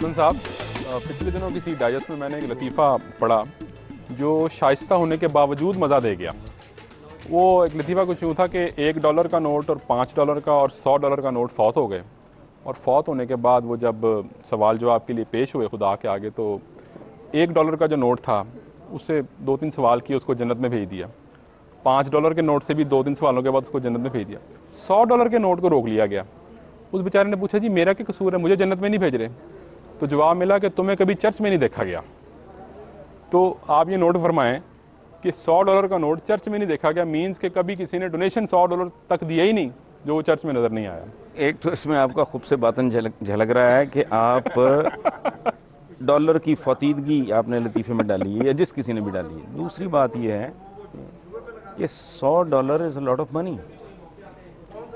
हसन साहब, पिछले दिनों किसी डाइजेस्ट में मैंने एक लतीफ़ा पढ़ा जो शाइस्ता होने के बावजूद मज़ा दे गया। वो एक लतीफ़ा कुछ यूँ था कि $1 का नोट और $5 का और $100 का नोट फौत हो गए, और फौत होने के बाद वो जब सवाल जवाब के लिए पेश हुए खुदा के आगे, तो $1 का जो नोट था उससे 2-3 सवाल किए, उसको जन्नत में भेज दिया। $5 के नोट से भी 2-3 सवालों के बाद उसको जन्नत में भेज दिया। $100 के नोट को रोक लिया गया। उस बेचारे ने पूछा, जी मेरा क्या कसूर है, मुझे जन्नत में नहीं भेज रहे? तो जवाब मिला कि तुम्हें कभी चर्च में नहीं देखा गया। तो आप ये नोट फरमाएं कि $100 का नोट चर्च में नहीं देखा गया, मीन्स कि कभी किसी ने डोनेशन $100 तक दिया ही नहीं जो वो चर्च में नज़र नहीं आया। एक तो इसमें आपका खूब से बातन झलक रहा है कि आप डॉलर की फतीदगी आपने लतीफ़े में डाली है या जिस किसी ने भी डाली है। दूसरी बात यह है कि $100 is a lot of money.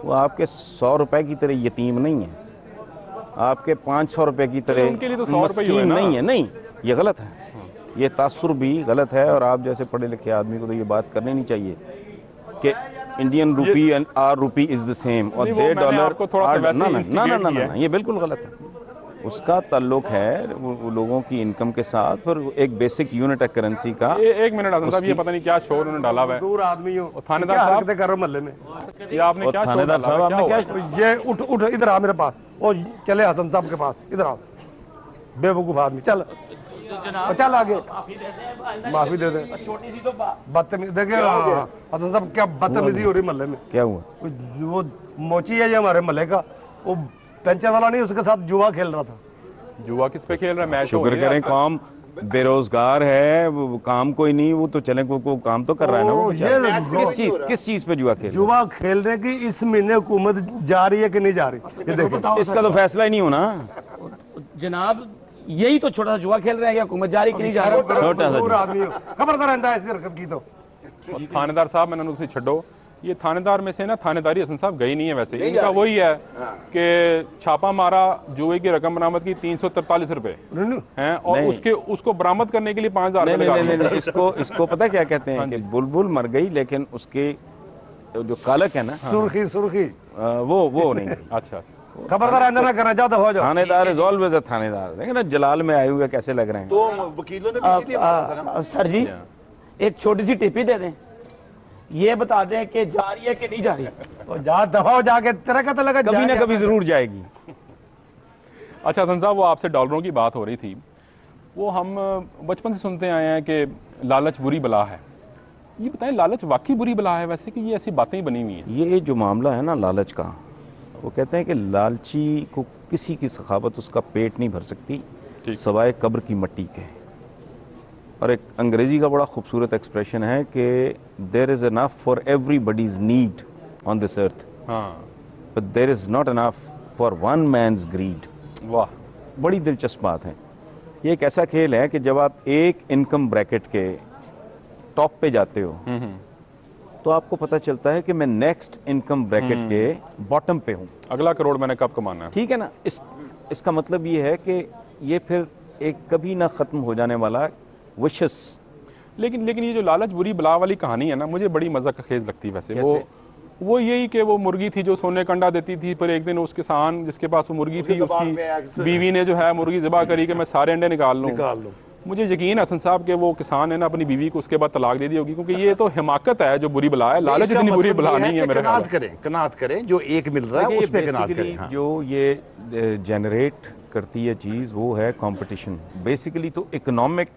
वो आपके ₹100 की तरह यतीम नहीं है, आपके ₹500 की तरह उनके लिए तो $100 ही हुए मस्कीन ना। नहीं है। नहीं, ये गलत है, ये तासुर भी गलत है। और आप जैसे पढ़े लिखे आदमी को तो ये बात करनी नहीं चाहिए कि Indian rupee and our rupee is the same और $1 ना, ये बिल्कुल गलत है। उसका ताल्लुक है वो लोगों की इनकम के साथ, फिर एक बेसिक यूनिट है करेंसी का। एक मिनट हसन साहब, ये पता नहीं क्या शोर उन्होंने डाला हुआ है। दूर आदमी हो, थानेदार साहब क्या कर रहे हो मोहल्ले में? ये आपने क्या शोर थानेदार डाला साहब हुआ है? आपने क्या क्या हुआ है? ये उठ इधर आ मेरे पास। ओ चले हसन साहब के पास, इधर आओ बेवकूफ आदमी, चल चल आगे, माफी दे दे। छोटी सी तो बदतमीज देखिए हसन साहब, क्या बदतमीजी हो रही मोहल्ले में। क्या हुआ? वो मोची है ये हमारे मोहल्ले का, वो पेंचर वाला नहीं, उसके साथ जुआ खेल रहा था। जुआ किस पे खेल रहा है? मैच हो शुक्र रही है करें आजकल। कौम बेरोजगार है, वो काम कोई नहीं, वो तो चले को काम तो कर रहा है ना वो बेचारा। किस चीज पे जुआ खेल रहा जुआ खेलने की इस महीने हुकूमत जा रही है कि नहीं जा रही, ये देखो। है? इसका तो फैसला ही नहीं होना। जनाब, यही तो छोटा सा जुआ खेल रहे हैं, या हुकूमत जारी की नहीं जा रहा? छोटा सा दूर आदमी हो, खबरदार रहता है ऐसी हरकत की तो। और थानेदार साहब, मैंने उनसे छड्डो, ये थानेदार में से ना थानेदारी हसन साहब गई नहीं है वैसे। इनका वही है कि छापा मारा, जुए की रकम बरामद की ₹343 हैं, और उसको बरामद करने के लिए 5,000 नहीं, इसको पता क्या कहते हैं कि बुलबुल मर गई लेकिन उसके जो कालक है ना, सुर्खी वो नहीं। अच्छा, खबरदार रहना ना करना, जाओ हो जाओ। थानेदार इज ऑलवेज अ थानेदार। देखिए ना जलाल में आए हुए कैसे लग रहे हैं। तो वकीलों ने भी इसीलिए मारा था ना। सर जी, एक छोटी सी टिप्पी दे दें, ये बता दें कि जा रही है कि नहीं जा रही? तो जा दफा जाके तेरा कत लगा, कभी ना कभी जरूर जाएगी। अच्छा हसन साहब, वो आपसे डॉलरों की बात हो रही थी। वो हम बचपन से सुनते आए हैं कि लालच बुरी बला है। ये बताएं, लालच वाकई बुरी बला है वैसे, कि ये ऐसी बातें ही बनी हुई हैं? ये जो मामला है ना लालच का, वो कहते हैं कि लालची को किसी की सखावत उसका पेट नहीं भर सकती सवाए कब्र की मिट्टी के। और एक अंग्रेजी का बड़ा खूबसूरत एक्सप्रेशन है कि there is enough for everybody's need on this earth, but there is not enough for one man's greed. वाह, बड़ी दिलचस्प बात है। ये एक ऐसा खेल है कि जब आप एक इनकम ब्रैकेट के टॉप पे जाते हो तो आपको पता चलता है कि मैं नेक्स्ट इनकम ब्रैकेट के बॉटम पे हूँ। अगला करोड़ मैंने कब कमाना है? ठीक है ना। इसका मतलब ये है कि ये फिर एक कभी ना ख़त्म हो जाने वाला विशेस। लेकिन ये जो लालच बुरी बला वाली कहानी है ना, मुझे बड़ी मज़ा खेज लगती है वैसे। वो यही कि वो मुर्गी थी जो सोने का अंडा देती थी, पर एक दिन उस किसान जिसके पास वो मुर्गी थी, उसकी बीवी ने जो है मुर्गी ज़िबा करी कि मैं सारे अंडे निकाल लूँ। मुझे यकीन है हसन साहब कि वो किसान है ना अपनी बीवी को उसके बाद तलाक दे दी होगी, क्योंकि ये तो हिमाकत है जो बुरी बला है। लालच इतनी बुरी बला नहीं है मेरे ख्याल में। कनात करें जो एक मिल रहा है उस पे कनात करें। हाँ। जो ये जनरेट करती है चीज़ वो है कंपटीशन। बेसिकली तो इकोनॉमिक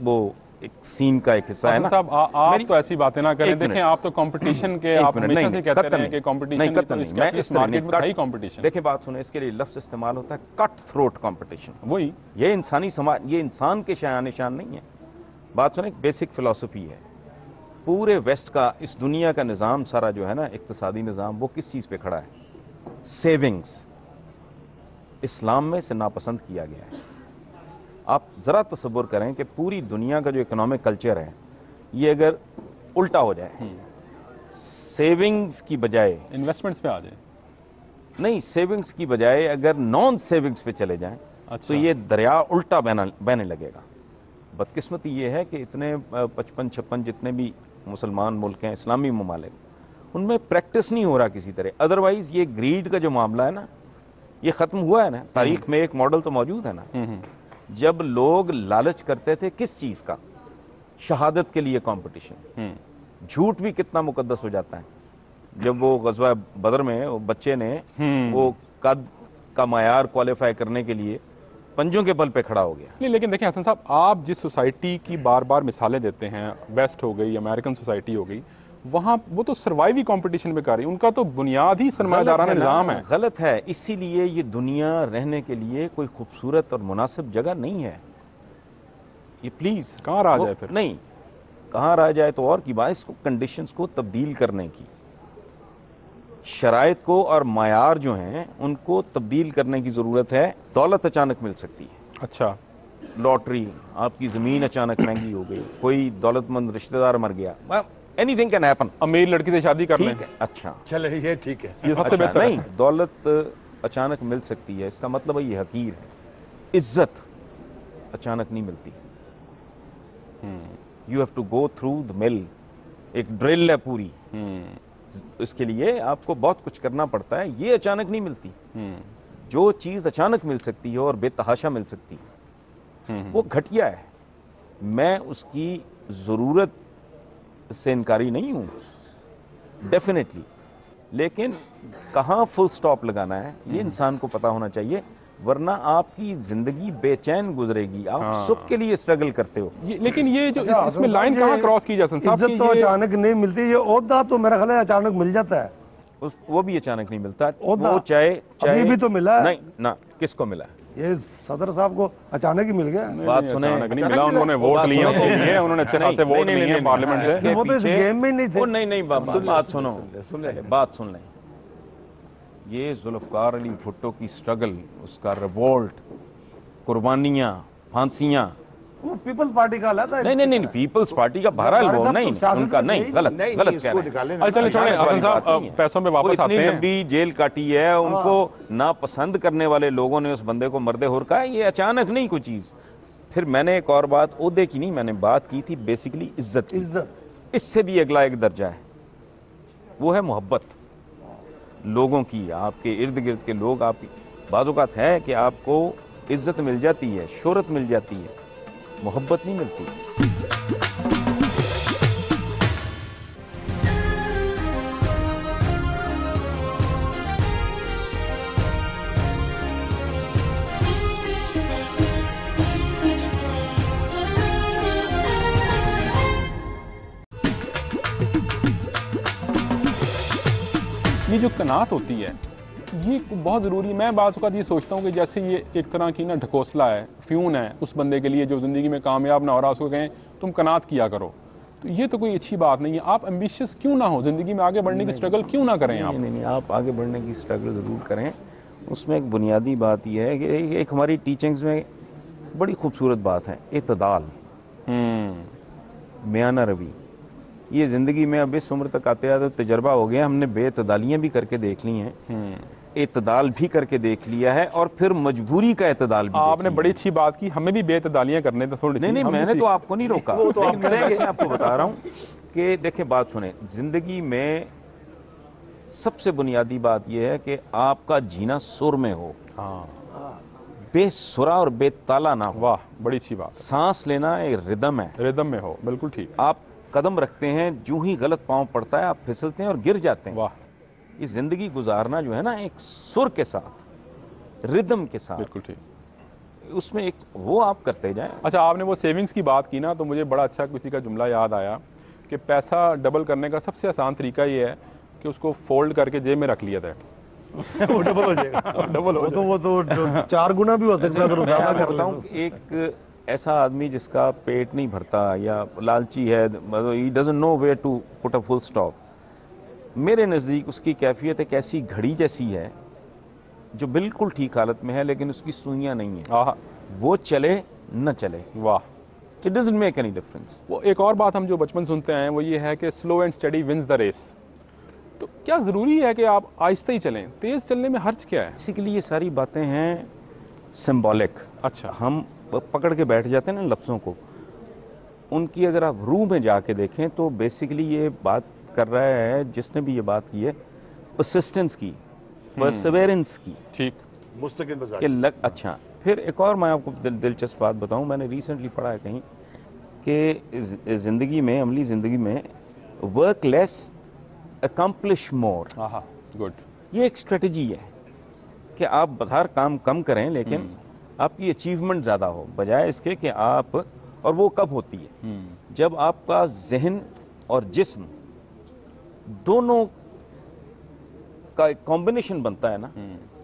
वो एक सीन का एक हिस्सा है ना। साहब आप तो ऐसी बातें ना करें। देखें, आप तो कंपटीशन के आप हमेशा से कहते रहे हैं कि कंपटीशन नहीं, मैं इस मार्केट में ही कंपटीशन। देखिए बात सुने, इसके लिए लफ्ज़ इस्तेमाल होता है कट थ्रोट कंपटीशन। वही ये इंसानी समाज, ये इंसान के शान निशान नहीं है। बात सुने, बेसिक फिलॉसफी है पूरे वेस्ट का, इस दुनिया का निज़ाम सारा जो है ना इक्तिसादी निज़ाम, वो किस चीज़ पे खड़ा है? सेविंग्स। इस्लाम में से नापसंद किया गया है। आप ज़रा तसव्वुर करें कि पूरी दुनिया का जो इकोनॉमिक कल्चर है ये अगर उल्टा हो जाए, सेविंग्स की बजाय इन्वेस्टमेंट्स पे आ जाए, नहीं सेविंग्स की बजाय अगर नॉन सेविंग्स पे चले जाएं, तो ये दरिया उल्टा बहने लगेगा। बदकिस्मती ये है कि इतने 55-56 जितने भी मुसलमान मुल्क हैं, इस्लामी ममालिक, उनमें प्रैक्टिस नहीं हो रहा किसी तरह। अदरवाइज़ ये ग्रीड का जो मामला है ना, ये ख़त्म हुआ है ना, तारीख में एक मॉडल तो मौजूद है ना, जब लोग लालच करते थे किस चीज़ का, शहादत के लिए कंपटीशन। झूठ भी कितना मुकद्दस हो जाता है। जब वो गज़वा बदर में वो बच्चे ने वो कद का मायार क्वालिफाई करने के लिए पंजों के बल पे खड़ा हो गया। नहीं, लेकिन देखें हसन साहब, आप जिस सोसाइटी की बार बार मिसालें देते हैं, वेस्ट हो गई, अमेरिकन सोसाइटी हो गई, वहाँ वो तो सर्वाइव ही कंपटीशन में कर रही, उनका तो बुनियाद ही सरमायादाराना निज़ाम है। गलत है, इसीलिए ये दुनिया रहने के लिए कोई खूबसूरत और मुनासिब जगह नहीं है। ये प्लीज कहाँ रह जाए फिर? नहीं, कहाँ रह जाए तो और की बात, इसको कंडीशंस को तब्दील करने की, शराइत को और मायार जो हैं उनको तब्दील करने की ज़रूरत है। दौलत अचानक मिल सकती है। अच्छा, लॉटरी, आपकी ज़मीन अचानक महंगी हो गई, कोई दौलतमंद रिश्तेदार मर गया, एनीथिंग कैन हैपन। अमीर लड़की से शादी कर लें, ठीक है, अच्छा चले ये ठीक है। ये सबसे अच्छा, बेहतर नहीं, है। दौलत अचानक मिल सकती है, इसका मतलब है ये हकीर है। इज्जत अचानक नहीं मिलती, you have to go through the mill, एक ड्रिल है पूरी, इसके लिए आपको बहुत कुछ करना पड़ता है, ये अचानक नहीं मिलती। जो चीज अचानक मिल सकती है और बेतहाशा मिल सकती है वो घटिया है। मैं उसकी जरूरत से इनकारी नहीं हूं, डेफिनेटली, लेकिन कहाँ फुल स्टॉप लगाना है ये इंसान को पता होना चाहिए, वरना आपकी जिंदगी बेचैन गुजरेगी। आप सुख के लिए स्ट्रगल करते हो। लेकिन ये जो इसमें लाइन कहाँ क्रॉस की जा सकती है? इज्जत तो अचानक नहीं मिलती, ये ओहदा तो मेरा ख्याल है अचानक मिल जाता है। वो भी अचानक नहीं मिलता, ओहदा वो चाहे भी तो मिला है। नहीं ना, किसको मिला? ये सदर साहब को अचानक ही मिल गया। बात सुने, नहीं मिला, उन्होंने वोट लिए उसके लिए, उन्होंने अच्छे खासे वोट लिए हैं पार्लियामेंट से। वो तो इस गेम में ही नहीं थे। नहीं बाबा, बात सुनो, बात सुन लें। ये जुल्फकार अली भुट्टो की स्ट्रगल, उसका रिवोल्ट, कुर्बानियां, फांसियां, वो पीपल्स पार्टी का अलग है। नहीं, पीपल्स पार्टी का बहरहाल वो नहीं, उनका नहीं, गलत कह रहे हैं। चले छोड़े हसन साहब, पैसों पे वापस आते हैं। लंबी जेल काटी है, उनको नापसंद करने वाले लोगों ने उस बंदे को मर्दे हुर कहा, ये अचानक नहीं कोई चीज। फिर मैंने एक और बात ओहदे की नहीं, मैंने बात की थी बेसिकली इज्जत की। इज्जत इससे भी अगला एक दर्जा है, वो है मोहब्बत लोगों की। आपके इर्द गिर्द के लोग, आपकी बाज़-औक़ात है कि आपको इज्जत मिल जाती है, शोहरत मिल जाती है, मोहब्बत नहीं मिलती। ये जो कनात होती है ये बहुत ज़रूरी है। मैं बात ये सोचता हूँ कि जैसे ये एक तरह की ना ढकोसला है, फ्यून है उस बंदे के लिए जो ज़िंदगी में कामयाब ना हो रहा, उसको कहें तुम कनात किया करो, तो ये तो कोई अच्छी बात नहीं है। आप एम्बिशियस क्यों ना हो, ज़िंदगी में आगे बढ़ने की स्ट्रगल क्यों ना करें? आप नहीं, आप आगे बढ़ने की स्ट्रगल ज़रूर करें। उसमें एक बुनियादी बात यह है कि एक हमारी टीचिंग्स में बड़ी खूबसूरत बात है, इत्तदाल, मियाना रवि। ये ज़िंदगी में अब इस उम्र तक आते आते तजर्बा हो गया, हमने बेइत्तदालियाँ भी करके देख ली हैं, इत्तदाल भी करके देख लिया है, और फिर मजबूरी का इत्तदाल भी। आपने बड़ी अच्छी बात की, हमें भी बेइत्तदालियाँ करने तो थोड़ी। नहीं, मैंने तो आपको नहीं रोका, वो तो आप करेंगे। मैं आपको बता रहा हूँ कि देखें, बात सुने, जिंदगी में सबसे बुनियादी बात यह है कि आपका जीना सुर में हो, बेसुरा और बेताला ना हो। वाह, बड़ी अच्छी बात। सांस लेना एक रिदम है, रिदम में हो, बिल्कुल ठीक। आप कदम रखते हैं, जो ही गलत पांव पड़ता है आप फिसलते हैं और गिर जाते हैं। वाह, ये जिंदगी गुजारना जो है ना, एक सुर के साथ, रिदम के साथ, बिल्कुल ठीक, उसमें एक वो आप करते जाएं। अच्छा, आपने वो सेविंग्स की बात की ना, तो मुझे बड़ा अच्छा किसी का जुमला याद आया कि पैसा डबल करने का सबसे आसान तरीका ये है कि उसको फोल्ड करके जेब में रख लिया था। वो डबल हो जाएगा। डबल हो वो तो 4 गुना भी हो सकता है अगर वो ज़्यादा कर बताऊं, एक ऐसा आदमी जिसका पेट नहीं भरता या लालची है, he doesn't know where to put a full stop, मेरे नज़दीक उसकी कैफियत एक ऐसी घड़ी जैसी है जो बिल्कुल ठीक हालत में है लेकिन उसकी सुइयां नहीं है, वो चले न चले, वाह, it doesn't make any difference. वो एक और बात हम जो बचपन सुनते हैं वो ये है कि slow and steady wins the race. तो क्या ज़रूरी है कि आप आहिस्ता ही चलें? तेज़ चलने में हर्ज क्या है? इसी के लिए ये सारी बातें हैं सिंबॉलिक। अच्छा, हम पकड़ के बैठ जाते हैं ना लफ्ज़ों को, उनकी अगर आप रूह में जाके देखें तो बेसिकली ये बात कर रहा है, जिसने भी ये बात की है, परसिस्टेंस की, परसेवेरेंस की, ठीक, मुस्तकिल कि मजाज। अच्छा, फिर एक और मैं आपको दिलचस्प बात बताऊं, मैंने रिसेंटली पढ़ा है कहीं कि ज़िंदगी में, अमली ज़िंदगी में, वर्क लेस अकम्प्लिश मोर। हाँ, गुड। ये एक स्ट्रेटजी है कि आप हर काम कम करें लेकिन आपकी अचीवमेंट ज़्यादा हो, बजाय इसके कि आप, और वो कब होती है जब आपका जहन और जिस्म दोनों का एक कॉम्बिनेशन बनता है ना,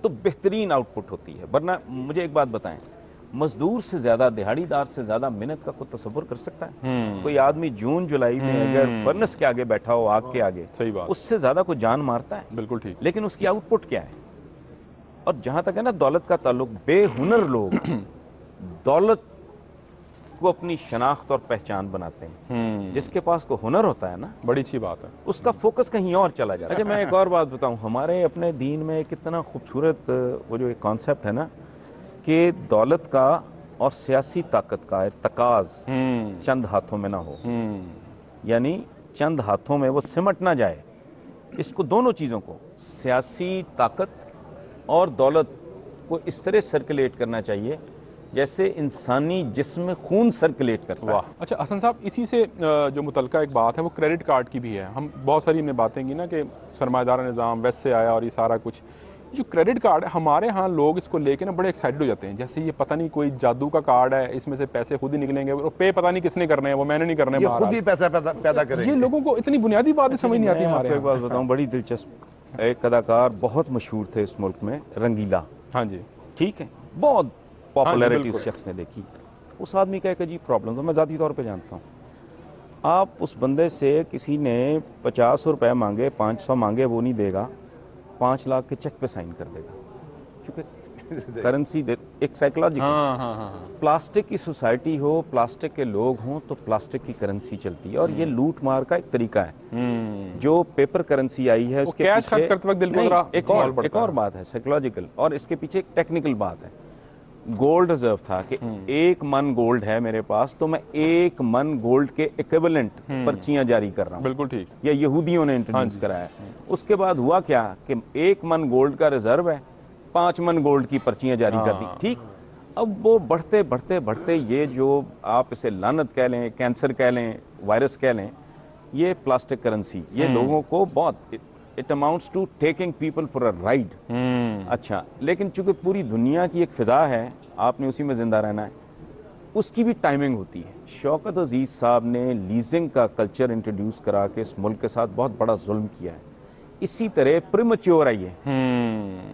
तो बेहतरीन आउटपुट होती है। वरना मुझे एक बात बताएं, मजदूर से ज्यादा, दिहाड़ीदार से ज्यादा मेहनत का कोई तसव्वुर कर सकता है? कोई आदमी जून जुलाई में अगर फर्नेस के आगे बैठा हो, आग के आगे, सही बात, उससे ज्यादा कोई जान मारता है? बिल्कुल ठीक। लेकिन उसकी आउटपुट क्या है? और जहां तक है ना दौलत का ताल्लुक, बेहुनर लोग दौलत को अपनी शनाख्त और पहचान बनाते हैं। जिसके पास को हुनर होता है ना, बड़ी अच्छी बात है, उसका फोकस कहीं और चला जाता है। अच्छा, मैं एक और बात बताऊं, हमारे अपने दीन में कितना खूबसूरत वो जो एक कॉन्सेप्ट है ना कि दौलत का और सियासी ताकत का तकाज चंद हाथों में ना हो, यानी चंद हाथों में वो सिमट ना जाए। इसको, दोनों चीज़ों को, सियासी ताकत और दौलत को इस तरह सर्कुलेट करना चाहिए जैसे इंसानी जिस्म में खून सर्कुलेट करता है। वाह। अच्छा हसन साहब, इसी से जो मुतलका एक बात है वो क्रेडिट कार्ड की भी है। हम बहुत सारी हमने बातें की ना कि सरमायादार निज़ाम वेस्ट से आया और ये सारा कुछ। जो क्रेडिट कार्ड है, हमारे यहाँ लोग इसको लेके ना बड़े एक्साइटेड हो जाते हैं, जैसे ये पता नहीं कोई जादू का कार्ड है, इसमें से पैसे खुद ही निकलेंगे, और पे पता नहीं किसने करने हैं, वो मैंने नहीं करने, ये खुद ही पैसा पैदा करेंगे। ये लोगों को इतनी बुनियादी बातें समझ नहीं आती हमारे। एक बात बताऊं, बड़ी दिलचस्प, एक अदाकार बहुत मशहूर थे इस मुल्क में, रंगीला। हाँ जी, ठीक है, बहुत पॉपुलैरिटी बिल्कुल। उस शख्स ने देखी। उस आदमी का एक अजीब प्रॉब्लम था, मैं ज़ाती तौर पे जानता हूँ। आप उस बंदे से किसी ने 50 रुपए मांगे, 500 मांगे, वो नहीं देगा, 5 लाख के चेक पे साइन कर देगा, क्योंकि करेंसी दे, एक साइकोलॉजिकल। हाँ हाँ हाँ, प्लास्टिक की सोसाइटी हो, प्लास्टिक के लोग हों, तो प्लास्टिक की करेंसी चलती है, और ये लूट मार का एक तरीका है। जो पेपर करेंसी आई है उसके कैश पीछे खर्च करते वक्त दिल को नहीं, जरा एक इस्तेमाल पड़ता और बात है साइकोलॉजिकल, और इसके पीछे एक टेक्निकल बात है। गोल्ड रिजर्व था कि 1 मन गोल्ड है मेरे पास, तो मैं 1 मन गोल्ड के इक्विवेलेंट पर्चियां जारी कर रहा हूँ। बिल्कुल ठीक। या यहूदियों ने इंट्रोड्यूस कराया। उसके बाद हुआ क्या कि 1 मन गोल्ड का रिजर्व है, 5 मन गोल्ड की पर्चियां जारी कर दी। ठीक, अब वो बढ़ते बढ़ते बढ़ते, ये जो आप इसे लानत कह लें, कैंसर कह लें, वायरस कह लें, ये प्लास्टिक करेंसी, ये लोगों को बहुत, it amounts to taking people for a ride. अच्छा, लेकिन चूंकि पूरी दुनिया की एक फिजा है, आपने उसी में जिंदा रहना है, उसकी भी टाइमिंग होती है। शौकत अजीज साहब ने लीजिंग का कल्चर इंट्रोड्यूस करा के इस मुल्क के साथ बहुत बड़ा जुल्म किया है। इसी तरह प्रीमैच्योर आई है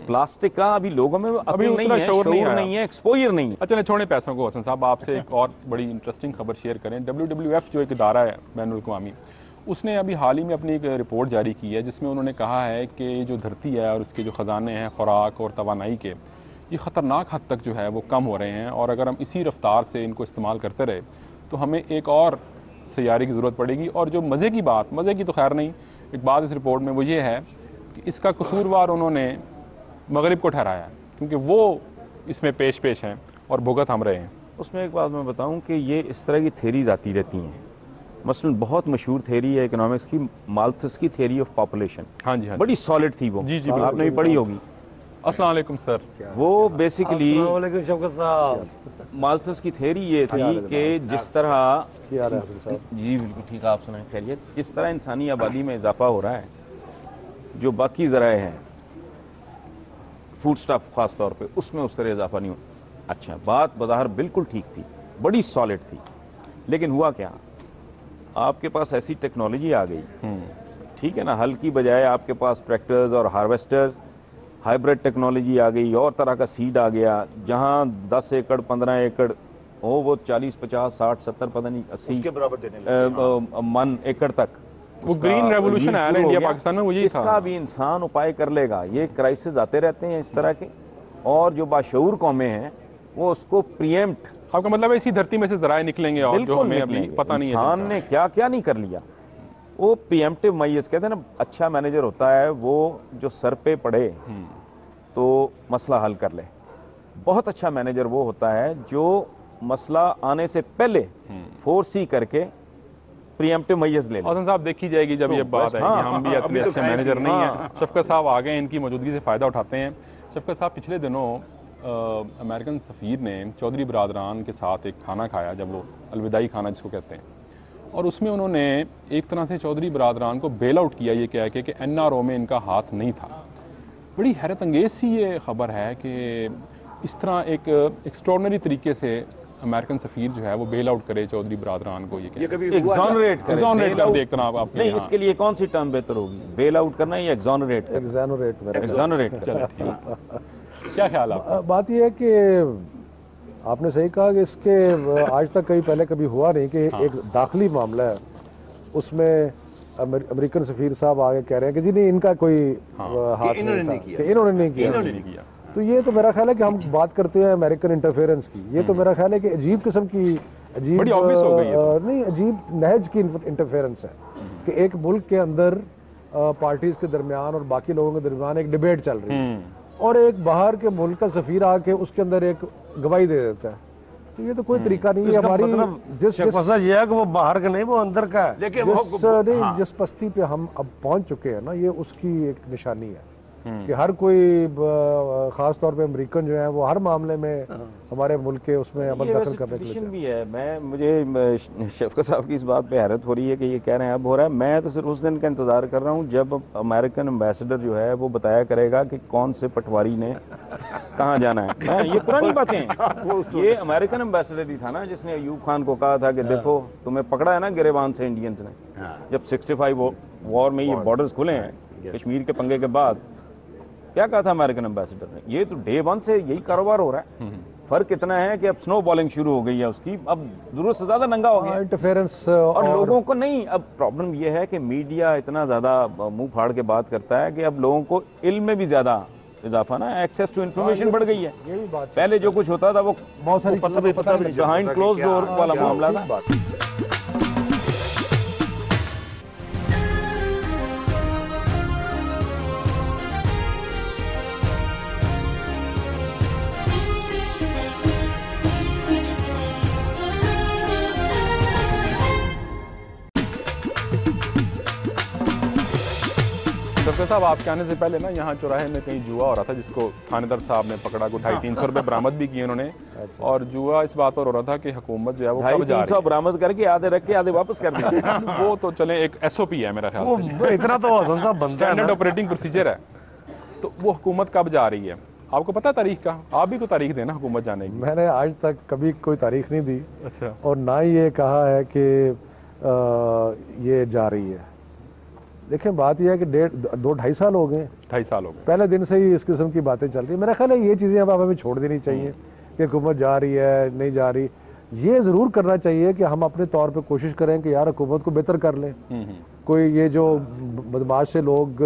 प्लास्टिक का, अभी लोगों में अभी नहीं है, शऊर नहीं है, एक्सपोजर नहीं है। अच्छा, छोड़े पैसों को। हसन साहब, आपसे एक और बड़ी इंटरेस्टिंग खबर शेयर करें। WWF जो एक इदारा है बैनुल अक़वामी, उसने अभी हाल ही में अपनी एक रिपोर्ट जारी की है जिसमें उन्होंने कहा है कि ये जो धरती है और उसके जो ख़जाने हैं खुराक और तवानाई के, ये ख़तरनाक हद तक जो है वो कम हो रहे हैं, और अगर हम इसी रफ्तार से इनको इस्तेमाल करते रहे तो हमें एक और सैयारे की ज़रूरत पड़ेगी। और जो मज़े की बात, मज़े की तो खैर नहीं, एक बात इस रिपोर्ट में वो ये है कि इसका कसूरवार उन्होंने मगरिब को ठहराया है, क्योंकि वो इसमें पेश हैं और भुगत हम रहे हैं। उसमें एक बात मैं बताऊं कि ये इस तरह की थेरीज आती रहती हैं। मसलन बहुत मशहूर थेरी है इकोनॉमिक्स की, माल्थस की थेरी ऑफ पॉपुलेशन। हाँ जी, हाँ, बड़ी सॉलिड थी वो। जी, आपने भी पढ़ी होगी। अस्सलाम वालेकुम सर। वो बेसिकली शौकत साहब, माल्थस की थेरी ये थी कि जिस तरह, क्या हाल है हसन साहब? जी बिल्कुल ठीक है, आप सुनाएं खैरियत। जिस तरह इंसानी आबादी में इजाफा हो रहा है, जो बाकी ज़राए हैं फूड स्टफ खास तौर पे, उसमें उस तरह इजाफा नहीं हो। अच्छा, बात बज़ाहिर बिल्कुल ठीक थी, बड़ी सॉलिड थी, लेकिन हुआ क्या, आपके पास ऐसी टेक्नोलॉजी आ गई, ठीक है ना, हल की बजाय आपके पास ट्रैक्टर्स और हार्वेस्टर्स, हाइब्रिड टेक्नोलॉजी आ गई, और तरह का सीड आ गया, जहां 10 एकड़ 15 एकड़ हो, वो 40 50 60 70 पता नहीं 80 उसके बराबर देने लगे। मन एकड़ तक। वो ग्रीन रेवोल्यूशन आया ना इंडिया पाकिस्तान में, वो यही था। इसका भी इंसान उपाय कर लेगा। ये क्राइसिस आते रहते हैं इस तरह के, और जो बाशऊर कौमें हैं वो उसको प्रीएम्प्ट, आपका मतलब है इसी धरती में से जराए निकलेंगे और जो हमें अभी पता नहीं है इंसान ने क्या क्या नहीं कर लिया। वो प्रीएम्प्टिव मैयस कहते हैं ना, अच्छा मैनेजर होता है वो जो सर पे पड़े तो मसला हल कर ले। बहुत अच्छा मैनेजर वो होता है जो मसला आने से पहले फोर्सी करके प्रीएम्प्टिव मैयस ले ले। हसन साहब, देखी जाएगी जब ये बात है कि हम भी इतने अच्छे मैनेजर नहीं हैं। शफकत साहब आ गए, इनकी मौजूदगी से फ़ायदा उठाते हैं। शफकत साहब, पिछले दिनों अमेरिकन सफ़ीर ने चौधरी बरादरान के साथ एक खाना खाया, जब वो अलविदाई खाना जिसको कहते हैं, और उसमें उन्होंने एक तरह से चौधरी बरादरान को बेल आउट किया ये कह के कि NRO में इनका हाथ नहीं था। बड़ी हैरत अंगेज़ सी ये खबर है कि इस तरह एक एक्स्ट्रॉर्डनरी तरीके से अमेरिकन सफ़ीर जो है वो बेल आउट करे चौधरी बरादरान को, ये कभी एग्जॉनरेट कर दे एक तरह आप नहीं, इसके लिए कौन सी टर्म बेहतर होगी, बेल आउट करना या एग्जॉनरेट? एग्जॉनरेट। चलो ठीक। क्या ख्याल आप? बात यह है कि आपने सही कहा कि इसके आज तक कभी हुआ नहीं कि एक दाखिली मामला है, उसमें अमेरिकन सफ़ीर साहब आगे कह रहे हैं कि जी नहीं, इनका कोई हाथ नहीं किया, इन्होंने नहीं किया। तो ये तो मेरा ख्याल है कि हम बात करते हैं अमेरिकन इंटरफेरेंस की, ये तो मेरा ख्याल है कि अजीब किस्म की अजीब नहीं अजीब नहज की इंटरफेरेंस है कि एक मुल्क के अंदर पार्टीज के दरमियान और बाकी लोगों के दरमियान एक डिबेट चल रही है और एक बाहर के मुल्क का सफीर आके उसके अंदर एक गवाही दे देता है। तो ये तो कोई तरीका नहीं है हमारी, जिस ये है कि वो बाहर का नहीं, वो अंदर का है। लेकिन जिस पस्ती पे हम अब पहुंच चुके हैं ना, ये उसकी एक निशानी है कि हर कोई खास तौर पे अमेरिकन जो है वो हर मामले में हमारे मुल्क के उसमें अमल दखल करने के लिए भी है। मुझे शफकत साहब की इस बात पे हैरत हो रही है कि ये कह रहे हैं अब हो रहा है। मैं तो सिर्फ उस दिन का इंतजार कर रहा हूँ जब अमेरिकन एम्बेसडर जो है वो बताया करेगा कि कौन से पटवारी ने कहाँ जाना है। ये पुरानी बातें हैं। ये अमेरिकन एम्बेसडर ही था ना जिसने अयूब खान को कहा था कि देखो तुम्हें पकड़ा है ना गिरेबान से इंडियंस ने, जब 65 वॉर में ये बॉर्डर्स खुले हैं कश्मीर के पंगे के बाद। क्या कहा था अमेरिकन एम्बेसडर ने? ये तो डे 1 से यही कारोबार हो रहा है। फर्क इतना है कि अब स्नो बॉलिंग शुरू हो गई है उसकी, अब जरूरत से ज्यादा नंगा हो गया इंटरफेरेंस और लोगों को नहीं। अब प्रॉब्लम ये है कि मीडिया इतना ज्यादा मुंह फाड़ के बात करता है कि अब लोगों को इल्म में भी ज्यादा इजाफा ना, एक्सेस टू इन्फॉर्मेशन बढ़ गई है। पहले जो कुछ होता था वो बहुत सारी पता भी बिहाइंड क्लोज डोर वाला मामला था। शफकत साहब, आपके आने से पहले ना यहाँ चौराहे में कहीं जुआ हो रहा था जिसको थानेदार साहब ने पकड़ा, को 250-300 रुपये बरामद भी किए उन्होंने। और जुआ इस बात पर हो रहा था कि हुकूमत जो है वो कब जा रही है, बरामद करके आधे रख के आधे वापस कर दिया। वो तो चले एक SOP है मेरा ख्याल से, इतना तो स्टैंडर्ड ऑपरेटिंग प्रोसीजर है। तो वो हुकूमत कब जा रही है, आपको पता तारीख का? आप भी कोई तारीख देना हुकूमत जाने की। मैंने आज तक कभी कोई तारीख नहीं दी। अच्छा। और ना ही ये कहा है कि ये जा रही है। देखिए बात यह है कि 2-2.5 साल हो गए, 2.5 साल हो गए, पहले दिन से ही इस किस्म की बातें चल रही है। मेरा ख्याल है ये चीज़ें अब हमें छोड़ देनी चाहिए कि हुकूमत जा रही है नहीं जा रही। ये ज़रूर करना चाहिए कि हम अपने तौर पे कोशिश करें कि यार हुकूमत को बेहतर कर लें। कोई ये जो बदमाश से लोग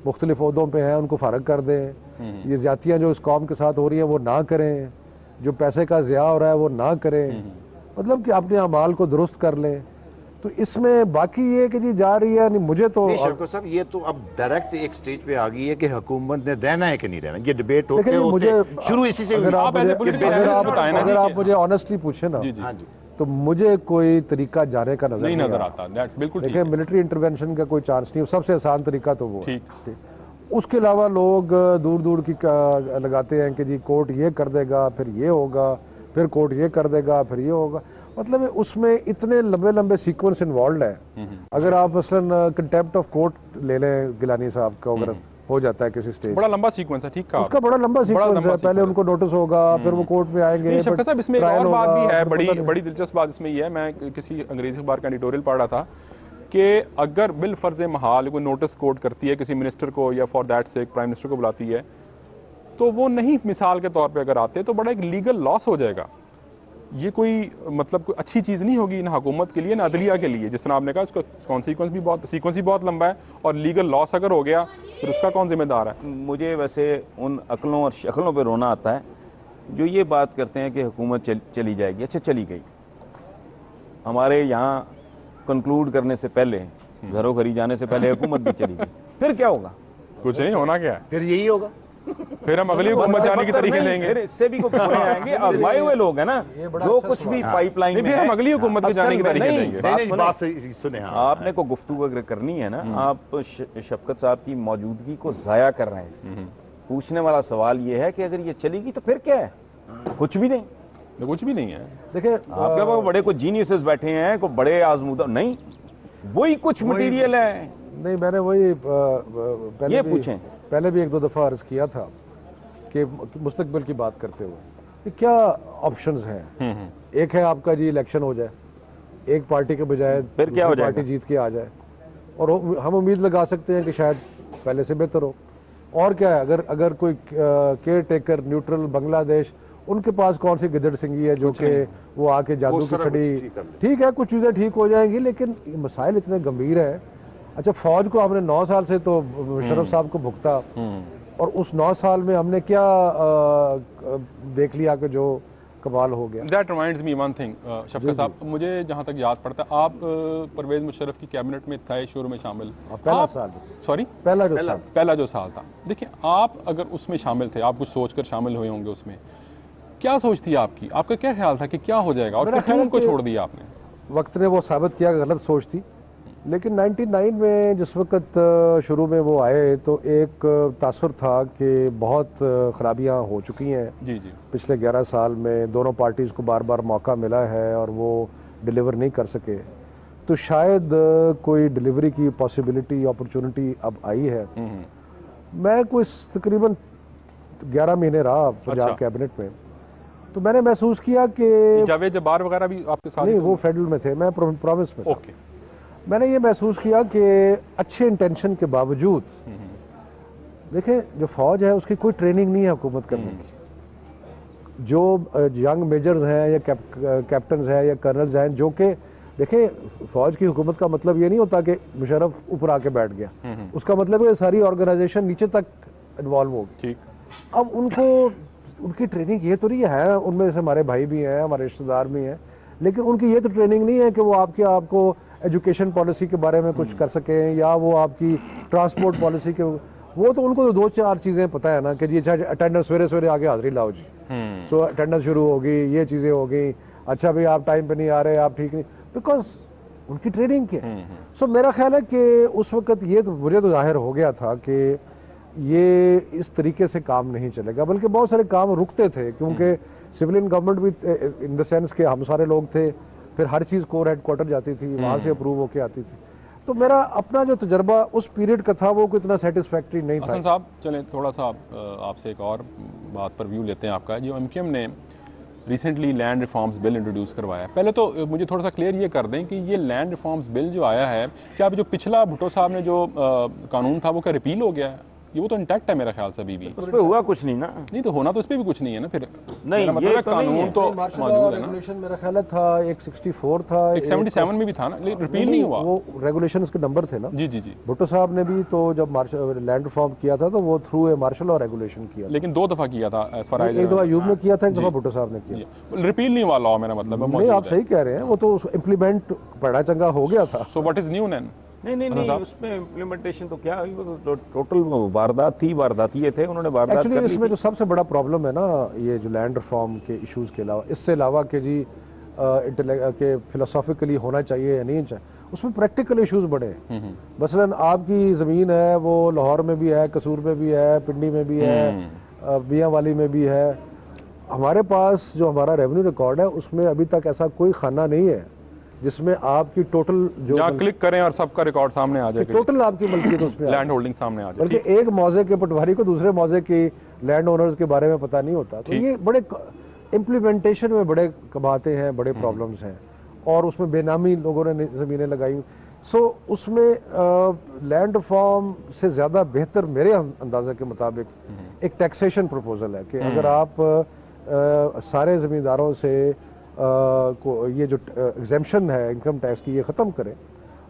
मुख्तलिफ ओहदों पे हैं उनको फ़ारग कर दें। ये ज़्यादतियाँ जो इस कौम के साथ हो रही हैं वो ना करें, जो पैसे का ज़िया हो रहा है वो ना करें, मतलब कि अपने अमाल को दुरुस्त कर लें। तो इसमें बाकी ये कि जी जा रही है नहीं, मुझे तो शफकत साहब ये तो अब डायरेक्ट एक स्टेज पे आ गई है कि हुकूमत ने रहना है कि नहीं रहना। ये डिबेट होते मुझे शुरू इसी से अगर आप मुझे ऑनेस्टली पूछे ना तो मुझे कोई तरीका जाने का नजर आता। बिल्कुल देखिए मिलिट्री इंटरवेंशन का कोई चांस नहीं, सबसे आसान तरीका तो वो ठीक। उसके अलावा लोग दूर दूर की लगाते हैं कि जी कोर्ट ये कर देगा फिर ये होगा, फिर कोर्ट ये कर देगा फिर ये होगा। मतलब उसमें इतने लंबे लंबे सीक्वेंस इन्वॉल्व है। अगर आप मसलन कंटेम्प्ट ऑफ कोर्ट ले लें गिलानी साहब का, अगर हो जाता है किसी स्टेज, बड़ा लंबा सीक्वेंस है। ठीक कहा, उसका बड़ा लंबा सीक्वेंस है। पहले उनको नोटिस होगा, फिर वो कोर्ट में आएंगे। शफकत साहब इसमें एक और बात भी है, बड़ी दिलचस्प बात इसमें ये है, मैं किसी अंग्रेजी अखबार का एडिटोरियल पढ़ रहा था कि अगर बिल फर्ज महाल कोई नोटिस कोर्ट करती है किसी मिनिस्टर को या फॉर दैट से प्राइम मिनिस्टर को बुलाती है, तो वो नहीं मिसाल के तौर पे अगर आते तो बड़ा एक लीगल लॉस हो जाएगा। ये कोई मतलब कोई अच्छी चीज़ नहीं होगी ना हुकूमत के लिए ना अदलिया के लिए। जिस तरह आपने कहा उसका सीक्वेंस भी बहुत लंबा है और लीगल लॉस अगर हो गया फिर उसका कौन जिम्मेदार है? मुझे वैसे उन अकलों और शक्लों पे रोना आता है जो ये बात करते हैं कि हुकूमत चली जाएगी। अच्छा चली गई, हमारे यहाँ कंक्लूड करने से पहले, घरों घरी जाने से पहले हुकूमत भी चली गई, फिर क्या होगा? कुछ नहीं, होना क्या है? फिर यही होगा, फिर हम अगली हुकूमत जाने की तरीके देंगे। फिर इससे भी कुछ आएंगे, आजमाए हुए लोग हैं ना, जो कुछ भी पाइपलाइन में, फिर हम अगली हुकूमत के जाने की तरीके देंगे। बात सुने, आपने को गुफ्तगू अगर करनी है ना, आप शफकत साहब की मौजूदगी को जाया कर रहे हैं। पूछने वाला सवाल ये है कि अगर ये चलेगी तो फिर क्या है? कुछ भी नहीं। तो कुछ भी नहीं है। देखिए आपके पास बड़े कोई जीनियसेस बैठे हैं, कोई बड़े आजमूदा नहीं, वही कुछ मटेरियल है। नहीं, मैंने वही पहले ये भी पूछें। पहले भी 1-2 दफ़ा अर्ज किया था कि मुस्तकबिल की बात करते हुए कि क्या ऑप्शंस हैं। एक है आपका जी इलेक्शन हो जाए, एक पार्टी के बजाय फिर क्या हो पार्टी जीत के आ जाए, और हम उम्मीद लगा सकते हैं कि शायद पहले से बेहतर हो। और क्या है, अगर कोई केयर टेकर न्यूट्रल बांग्लादेश, उनके पास कौन सी गिदड़ सिंगी है जो कि वो आके जादू की छड़ी, ठीक है कुछ चीज़ें ठीक हो जाएंगी, लेकिन मसाइल इतने गंभीर हैं। अच्छा, फौज को हमने 9 साल से तो मुशर्रफ साहब को भुगता, और उस 9 साल में हमने क्या देख लिया कि जो कमाल हो गया। That reminds me one thing Shafqat sahab, मुझे जहाँ तक याद पड़ता है आप परवेज मुशर्रफ की कैबिनेट में थे, शुरू में शामिल। पहला साल, सॉरी पहला जो साल था, देखिए आप अगर उसमें शामिल थे, आप कुछ सोचकर शामिल हुए होंगे उसमें, क्या सोच थी आपकी? आपका क्या ख्याल था कि क्या हो जाएगा और क्यों उनको छोड़ दिया आपने? वक्त ने वो साबित किया गलत सोच थी, लेकिन 99 में जिस वक्त शुरू में वो आए तो एक तासुर था कि बहुत खराबियां हो चुकी हैं जी जी पिछले 11 साल में, दोनों पार्टीज़ को बार बार मौका मिला है और वो डिलीवर नहीं कर सके, तो शायद कोई डिलीवरी की पॉसिबिलिटी अपॉर्चुनिटी अब आई है। मैं कोई तकरीबन 11 महीने रहा पंजाब कैबिनेट में, तो मैंने महसूस किया कि जावेद जब्बार वगैरह भी आपके साथ? नहीं, वो फेडरल में थे, मैं प्रोविंस में था। ओके। मैंने ये महसूस किया कि अच्छे इंटेंशन के बावजूद देखें, जो फौज है उसकी कोई ट्रेनिंग नहीं है हुकूमत करने की। जो यंग मेजर्स हैं या कैप्टन्स हैं या कर्नल्स हैं, जो कि देखें फौज की हुकूमत का मतलब ये नहीं होता कि मुशर्रफ ऊपर आके बैठ गया, उसका मतलब है सारी ऑर्गेनाइजेशन नीचे तक इन्वॉल्व होगी। ठीक। अब उनकी ट्रेनिंग ये तो नहीं है, उनमें से हमारे भाई भी हैं, हमारे रिश्तेदार भी हैं, लेकिन उनकी ये तो ट्रेनिंग नहीं है कि वो आपको एजुकेशन पॉलिसी के बारे में कुछ कर सकें, या वो आपकी ट्रांसपोर्ट पॉलिसी के, वो तो उनको तो 2-4 चीज़ें पता है ना कि जी अच्छा अटेंडेंस सवेरे आगे हाजिरी लाओ जी, तो अटेंडेंस शुरू होगी, ये चीज़ें होगी, अच्छा भाई आप टाइम पे नहीं आ रहे, आप ठीक नहीं, बिकॉज उनकी ट्रेनिंग की है। सो मेरा ख्याल है कि उस वक्त ये तो मुझे तो जाहिर हो गया था कि ये इस तरीके से काम नहीं चलेगा, बल्कि बहुत सारे काम रुकते थे, क्योंकि सिविलियन गवर्नमेंट भी इन द सेंस के हम सारे लोग थे, फिर हर चीज़ कोर हेडक्वार्टर जाती थी, वहाँ से अप्रूव होके आती थी। तो मेरा अपना जो तजर्बा उस पीरियड का था वो कोई इतना सेटिस्फैक्ट्री नहीं था। हसन साहब चलें थोड़ा सा आपसे एक और बात पर व्यू लेते हैं आपका। जो एमक्यूएम ने recently land reforms bill introduce करवाया, पहले तो मुझे थोड़ा सा क्लियर ये कर दें कि ये लैंड रिफॉर्म्स बिल जो आया है, क्या अभी जो पिछला भुट्टो साहब ने जो कानून था वो क्या रिपील हो गया है? ये वो तो इंटैक्ट है मेरा ख्याल से अभी भी। उस पे हुआ कुछ नहीं ना। नहीं तो होना तो इस पे भी कुछ नहीं है ना फिर। नहीं, मतलब ये तो कानून तो मौजूद है ना। रेगुलेशन मेरा ख्याल था 164 था, 177 में भी था ना, लेकिन रिपील नहीं हुआ। वो रेगुलेशंस के नंबर थे ना। जी जी जी। भुट्टो साहब ने भी तो जब लैंड रिफॉर्म किया था तो वो थ्रू ए मार्शल और रेगुलेशन किया, लेकिन 2 दफा किया था एज फार एज। एक दफा अयूब ने किया था, एक दफा भुट्टो साहब ने किया। रिपील नहीं हुआ लॉ, मेरा मतलब नहीं, आप सही कह रहे हैं, वो तो इम्प्लीमेंट बड़ा चंगा हो गया था। So what is new then? नहीं, उसमें इम्प्लीमेंटेशन तो क्या, वो तो टोटल वारदाती थे, उन्होंने वारदात कर ली थी। इसमें जो सबसे बड़ा प्रॉब्लम है ना, ये जो लैंड रिफॉर्म के इश्यूज के अलावा, इससे अलावा कि जी के फिलोसॉफिकली होना चाहिए या नहीं चाहिए, उसमें प्रैक्टिकल इश्यूज बड़े हैं। मसलन आपकी ज़मीन है वो लाहौर में भी है, कसूर में भी है, पिंडी में भी है, बियावाली में भी है। हमारे पास जो हमारा रेवेन्यू रिकॉर्ड है उसमें अभी तक ऐसा कोई खाना नहीं है जिसमें आपकी टोटल जो क्लिक करें और सबका रिकॉर्ड सामने आ जाए, टोटल आपकी मल्कियत उसमें लैंड होल्डिंग सामने आ जाए। बल्कि एक मौजे के पटवारी को दूसरे मौजे की लैंड ओनर्स के बारे में पता नहीं होता। तो ये बड़े इम्प्लीमेंटेशन में बड़े कबाते हैं, बड़े प्रॉब्लम्स हैं, और उसमें बेनामी लोगों ने ज़मीनें लगाई। सो उसमें लैंड रिफॉर्म से ज़्यादा बेहतर मेरे अंदाजे के मुताबिक एक टैक्सेशन प्रपोजल है कि अगर आप सारे ज़मींदारों से को ये जो एग्जेम्पशन है इनकम टैक्स की, ये ख़त्म करें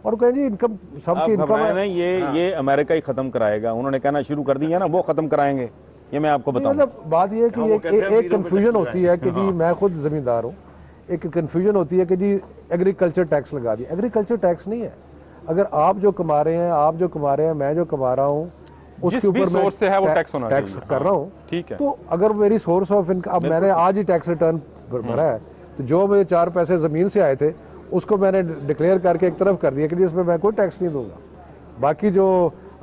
और कहें जी इनकम सबकी इनकम है। ये अमेरिका ही ख़त्म कराएगा, उन्होंने कहना शुरू कर दिया ना, वो ख़त्म कराएंगे, ये मैं आपको बताऊं। मतलब बात ये है कि एक कन्फ्यूजन होती है कि जी मैं खुद ज़मींदार हूँ, एक कन्फ्यूजन होती है कि जी एग्रीकल्चर टैक्स लगा दिया। एग्रीकल्चर टैक्स नहीं है, अगर आप जो कमा रहे हैं, आप जो कमा रहे हैं, मैं जो कमा रहा हूँ, उसके ऊपर मैं सोर्स से है वो टैक्स होना टैक्स कर रहा हूँ। ठीक है। तो अगर मेरी सोर्स ऑफ इनकम, अब मैंने आज ही टैक्स रिटर्न भरा है, तो जो मेरे 4 पैसे ज़मीन से आए थे उसको मैंने डिक्लेयर करके एक तरफ कर दिया कि इसमें मैं कोई टैक्स नहीं दूंगा। बाकी जो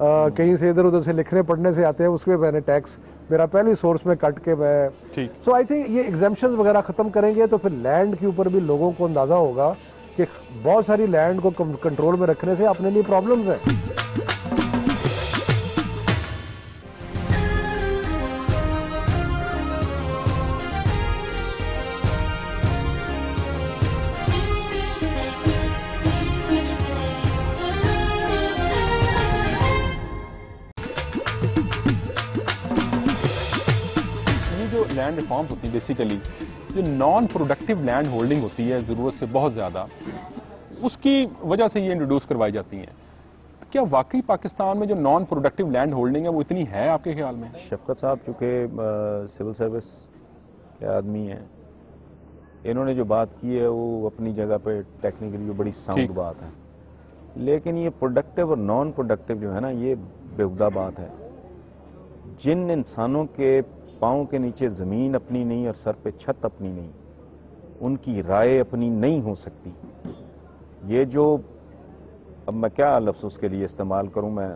कहीं से इधर उधर से लिखने पढ़ने से आते हैं, उसमें मैंने टैक्स मेरा पहली सोर्स में कट के मैं ठीक। सो आई थिंक ये एग्जाम्पशंस वगैरह खत्म करेंगे तो फिर लैंड के ऊपर भी लोगों को अंदाजा होगा कि बहुत सारी लैंड को कंट्रोल में रखने से अपने लिए प्रॉब्लम्स हैं। लैंड रिफॉर्म्स होती है बेसिकली जो नॉन प्रोडक्टिव लैंड होल्डिंग होती है ज़रूरत से बहुत ज़्यादा, उसकी वजह से ये इंट्रोड्यूस करवाई जाती हैं। क्या वाकई पाकिस्तान में जो नॉन प्रोडक्टिव लैंड होल्डिंग है वो इतनी है आपके ख्याल में? शफकत साहब चूँकि सिविल सर्विस के आदमी हैं, इन्होंने जो बात की है वो अपनी जगह पे टेक्निकली बड़ी साउंड बात है, लेकिन ये प्रोडक्टिव और नॉन प्रोडक्टिव जो है ना, ये बेहुदा बात है। जिन इंसानों के पाँव के नीचे ज़मीन अपनी नहीं और सर पे छत अपनी नहीं, उनकी राय अपनी नहीं हो सकती। ये जो, अब मैं क्या लफ्ज़ उसके लिए इस्तेमाल करूं, मैं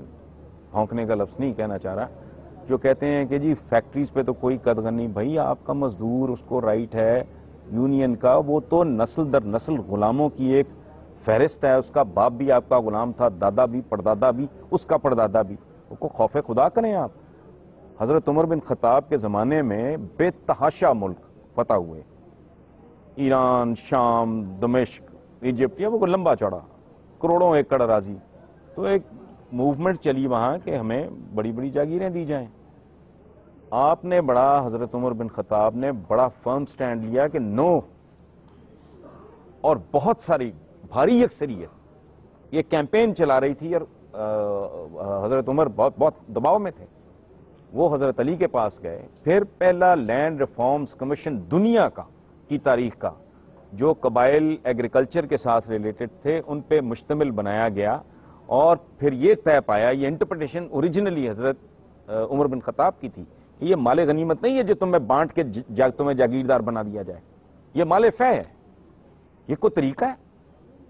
भौंकने का लफ्ज़ नहीं कहना चाह रहा, जो कहते हैं कि जी फैक्ट्रीज़ पे तो कोई कदर नहीं, भाई आपका मजदूर, उसको राइट है यूनियन का, वो तो नस्ल दर नस्ल गुलामों की एक फहरिस्त है, उसका बाप भी आपका गुलाम था, दादा भी, परदादा भी, उसका परदादा भी। उसको खौफ खुदा करें आप। हज़रत उमर बिन खत्ताब के ज़माने में बेतहाशा मुल्क फतह हुए, ईरान, शाम, दमिश्क, इजिप्ट, या वो लंबा चौड़ा करोड़ों एकड़ अराजी, तो एक मूवमेंट चली वहाँ कि हमें बड़ी बड़ी जागीरें दी जाएं। आपने बड़ा, हज़रत उमर बिन खत्ताब ने बड़ा फर्म स्टैंड लिया कि नो, और बहुत सारी भारी अक्सरियत ये कैंपेन चला रही थी, और हज़रत उमर बहुत दबाव में थे। वो हज़रत अली के पास गए, फिर पहला लैंड रिफॉर्म्स कमीशन दुनिया का की तारीख का, जो कबाइल एग्रीकल्चर के साथ रिलेटेड थे, उन पे मुश्तमिल बनाया गया, और फिर ये तय पाया, ये इंटरप्रिटेशन ओरिजिनली हज़रत उमर बिन खत्ताब की थी कि ये माले गनीमत नहीं है जो तुम्हें बांट के तुम्हें जागीरदार बना दिया जाए, ये माले फै है, ये कोई तरीका है,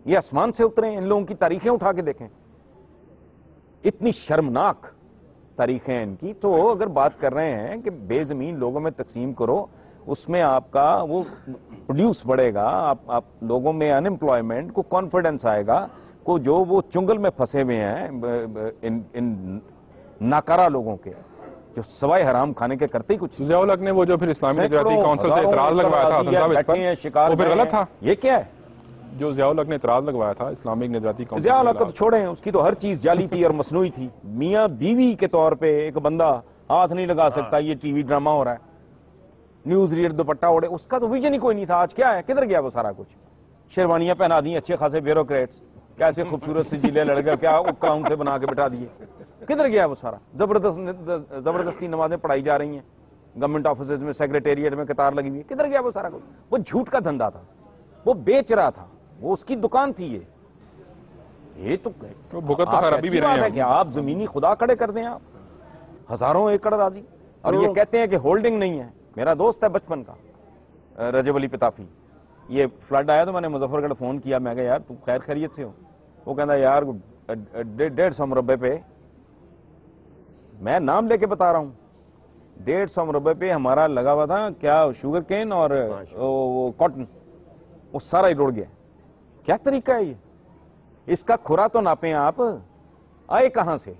ये आसमान से उतरे। इन लोगों की तारीखें उठा के देखें, इतनी शर्मनाक तारीखें हैं इनकी। तो अगर बात कर रहे हैं कि बेजमीन लोगों में तकसीम करो, उसमें आपका वो प्रोड्यूस बढ़ेगा, आप लोगों में अनएम्प्लॉयमेंट को कॉन्फिडेंस आएगा, को जो वो चुंगल में फंसे हुए हैं इन नाकारा लोगों के, जो सवाए हराम खाने के करते ही कुछ। ज़ियाउल हक ने वो जो फिर इस्लामी निगरानी काउंसिल से इतराज लगवाया था हसन साहब इस पर, वो फिर गलत था। ये क्या है जो ज़ियाउल हक ने इतराज लगवाया था इस्लामिक निगरानी काउंसिल? ज़ियाउल हक तो छोड़े, उसकी तो हर चीज जाली थी और मसनूई थी। मियाँ बीवी के तौर पे एक बंदा हाथ नहीं लगा सकता, ये टीवी ड्रामा हो रहा है, न्यूज रीडर दुपट्टा ओढ़े, उसका तो विजन ही कोई नहीं था। आज क्या है, किधर गया वो सारा कुछ? शेरवानियां पहना दी अच्छे खासे ब्यूरोक्रेट्स, कैसे खूबसूरत से जिले लड़के क्या क्राउन से बना के बिठा दिए, किधर गया वो सारा? जबरदस्ती नमाजें पढ़ाई जा रही हैं गवर्नमेंट ऑफिस में, सेक्रेटेरिएट में कतार लगी हुई है, किधर गया वो सारा कुछ? वो झूठ का धंधा था, वो बेच रहा था, वो उसकी दुकान थी। ये तो भुगत तो खराबी भी रही है कि आप जमीनी खुदा खड़े कर दें, आप हजारों एकड़ राजी, और ये कहते हैं कि होल्डिंग नहीं है। मेरा दोस्त है बचपन का रजब अली पिताफी, ये फ्लड आया तो मैंने मुजफ्फरगढ़ फोन किया, मैं कहा यार तू खैर खैरियत से हो? वो कहता यार 150 मुरब्बे पे, मैं नाम लेके बता रहा हूँ, 150 मुरब्बे पे हमारा लगा हुआ था क्या, शुगर केन और वो कॉटन, वो सारा ही रुड़ गया। क्या तरीका है ये? इसका खुरा तो नापें आप, आए कहां से?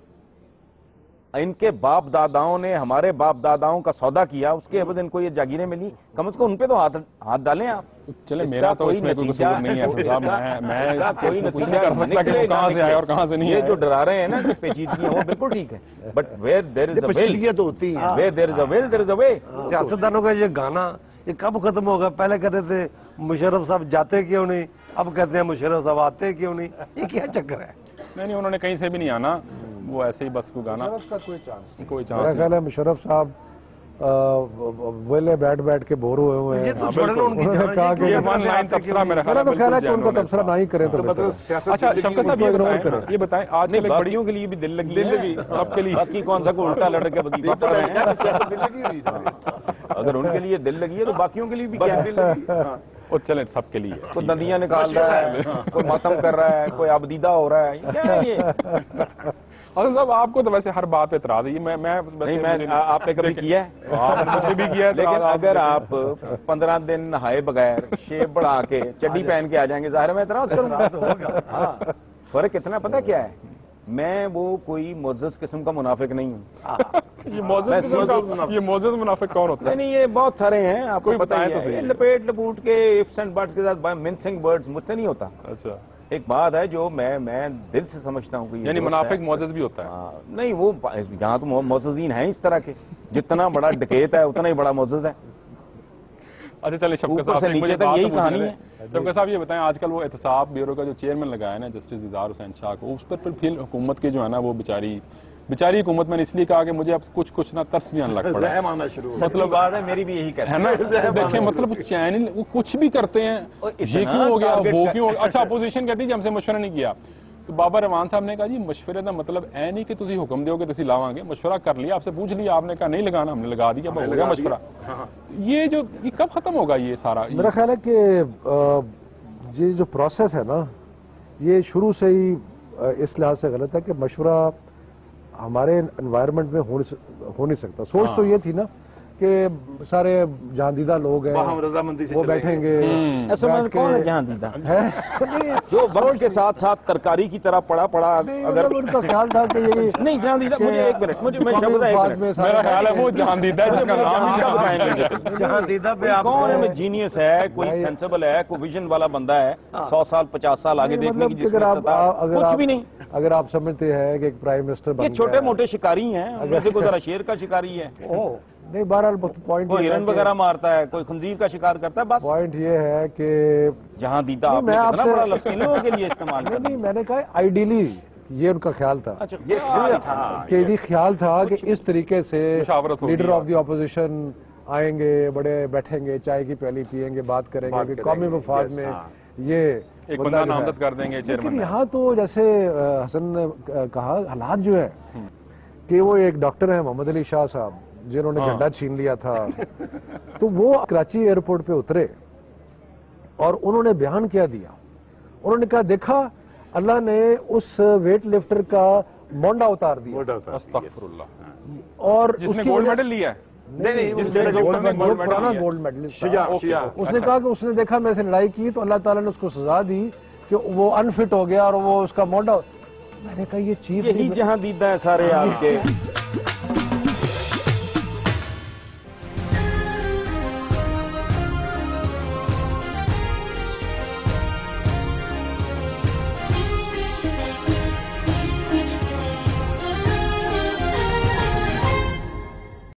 इनके बाप दादाओं ने हमारे बाप दादाओं का सौदा किया, उसके एवज इनको ये जागीरें मिली, कम से कम उन पे तो हाथ डालें आप। चले मेरा तो इसमें कोई कसूर नहीं है साहब, मैं कोई कुछ नहीं कर सकता कि वो कहां से आए और कहां से नहीं आए। ये जो डरा रहे हैं ना कि पेचीदगियां, वो बिल्कुल ठीक है, but where there is a will तो होती है, where there is a will there is a way. सियासतदानों का ये गाना ये कब खत्म होगा? पहले कहते थे मुशर्रफ साहब जाते क्यों नहीं, अब कहते हैं मुशर्रफ साहब आते क्यों नहीं, ये क्या चक्कर है? नहीं, उन्होंने कहीं से भी नहीं आना, वो ऐसे ही बस को गाना, का कोई चांस मेरा ख्याल है मुशर्रफ साहब वेले बैठ के बोर हुए हैं। उन्होंने कहा कि ये वन लाइन तबसरा मेरा ख्याल है कि उनको तबसरा ना ही करें तो अच्छा शफकत साहब ये बताएं आज के बाकियों के लिए भी दिल लगी है, सबके लिए, बाकी कौन सा को उल्टा लड़ के वजीफा पढ़ रहे हैं? अगर उनके लिए दिल लगी है तो बाकियों के लिए भी क्या दिल लगी? वो चले सबके लिए, कोई नदियां निकाल रहा है, कोई मातम कर रहा है, कोई आबदीदा हो रहा है, क्या है ये? हसन साहब आपको तो वैसे हर बात पे इतराज है, ये मैं नहीं, मैं आपने कभी किया है? आपने मुझे भी किया है, लेकिन इतराज अगर आपने आप 15 दिन नहाए बगैर शेप बढ़ा के चड्डी पहन के आ जाएंगे, जाहिर है मैं इतराज करूंगा। हाँ, फर्क कितना पता क्या है, मैं वो कोई मुअज़्ज़ज़ किस्म का मुनाफिक नहीं हूँ। ये मोज़ेज़ मुनाफिक कौन होता है? नहीं, ये बहुत सारे हैं, आपको कोई पता बताए ही तो है। सही। ये लपेट लपूट के इफ्स एंड बट्स के साथ मिन्सिंग वर्ड्स मुझसे नहीं होता। अच्छा, एक बात है जो मैं दिल से समझता हूँ कि ये यानी दोस्त मुनाफिक है। मोज़ेज़ भी होता है। हाँ, नहीं वो यहाँ तो मुअज़्ज़ज़ीन हैं इस तरह के, जितना बड़ा डकैत है उतना ही बड़ा मुअज़्ज़ज़ है। अच्छा चलिए शफकत ऊपर से साहब, एक नीचे मुझे तक बात यही तो पूछनी कहानी है। शफकत साहब ये बताएं, आजकल वो एहतसाब ब्यूरो का जो चेयरमैन लगाया ना जस्टिस इज़हार हुसैन शाह को, उस पर फिर हुकूमत की जो है ना वो बेचारी हुकूमत, मैंने इसलिए कहा कि मुझे अब कुछ ना तरस भी आने लग पड़ा है। रहम आना शुरू हो मतलब बात है, मेरी भी यही कहना है ना, देखिए मतलब चैनल वो कुछ भी करते हैं, ये इतना क्यों हो गया, टारगेट वो कर- क्यों हो गया। अच्छा अपोजिशन कहती है जी हमसे मशवरा नहीं किया, तो बाबा रवान साहब ने कहा जी मशवरे का मतलब ऐ नहीं कि तुसी हुक्म दोगे तुसी लावांगे, मशवरा कर लिया, आपसे पूछ लिया, आपने कहा नहीं लगाना, हमने लगा दिया, अब हो गया मशवरा। ये कब खत्म होगा ये सारा? मेरा ख्याल है कि ये जो प्रोसेस है ना, ये शुरू से ही इस लिहाज से गलत है कि मशवरा हमारे एनवायरनमेंट में हो नहीं सकता। सोच तो ये थी ना कि सारे जहांदीदा लोग वहाँ हम हैं, रजामंदी से वो चलेंगे। बैठेंगे, ऐसा मैं बैठ कौन है के- जहाँ दीदा है? जो वक्त के साथ साथ तरकारी की तरह पड़ा नहीं, अगर मतलब उनका ख्याल था कि ये नहीं जहाँ दीदा, मुझे एक मिनट, मुझे मैं कौमी शब्द है, मफाद एक में मिनट। सारे मेरा ख्याल है वो जहांदीदा है जिसका नाम ही जहांदीदा जहांदीदा है। जहाँ दीदा पे आप कौन है, जीनियस है, कोई भाई- सेंसिबल है, कोई विजन वाला बंदा है, 100 साल 50 साल आगे देखने मतलब की कि जिसमें कुछ भी नहीं। अगर आप समझते हैं कि एक प्राइम मिनिस्टर बन ये छोटे गया- मोटे शिकारी हैं, उनमें से कोई जरा शेर का शिकारी है, नहीं, बहरहाल पॉइंट कोई हिरन वगैरह मारता है, कोई खंजीर का शिकार करता है, बस। पॉइंट ये है कि जहाँ दीदा नहीं, आपने मैं कितना आपसे- बड़ा लफ्ज़ इन लोगों के लिए इस्तेमाल कर नहीं, दिया। मैंने कहा आइडियली ये उनका ख्याल था अच्छा, ये ख्याल था, कि ये ख्याल था कि इस तरीके से मुशावरत होगी लीडर और- ऑफ द ऑपोजिशन आएंगे, बड़े बैठेंगे, चाय की प्याली पियेंगे, बात करेंगे कि कौमी करेंगे, मफाद yes, में हाँ। ये एक बंदा बंदा जो है। नामजद कर देंगे लेकिन चेयरमैन। यहाँ तो जैसे हसन ने कहा, हालात जो है कि वो एक डॉक्टर है मोहम्मद अली शाह साहब जिन्होंने झंडा छीन लिया था, तो वो कराची एयरपोर्ट पे उतरे और उन्होंने बयान क्या दिया। उन्होंने कहा देखा अल्लाह ने उस वेट लिफ्टर का मोंडा उतार दिया मोटा था। अस्तगफुरुल्लाह। और जिसने उसकी गोल्ड वजह- मेडल लिया है, नहीं जिसने नहीं गोल्ड मेडल ये पुराना लिया। गोल्ड मेडलिस्ट था। शुजा शुजा उसने कहा कि उसने देखा मेरे से लड़ाई की तो अल्लाह ताला ने उसको सजा दी कि वो अनफिट हो गया और वो उसका मोंडा। मैंने कहा ये चीज यही जहाँ दीदा है सारे आपके।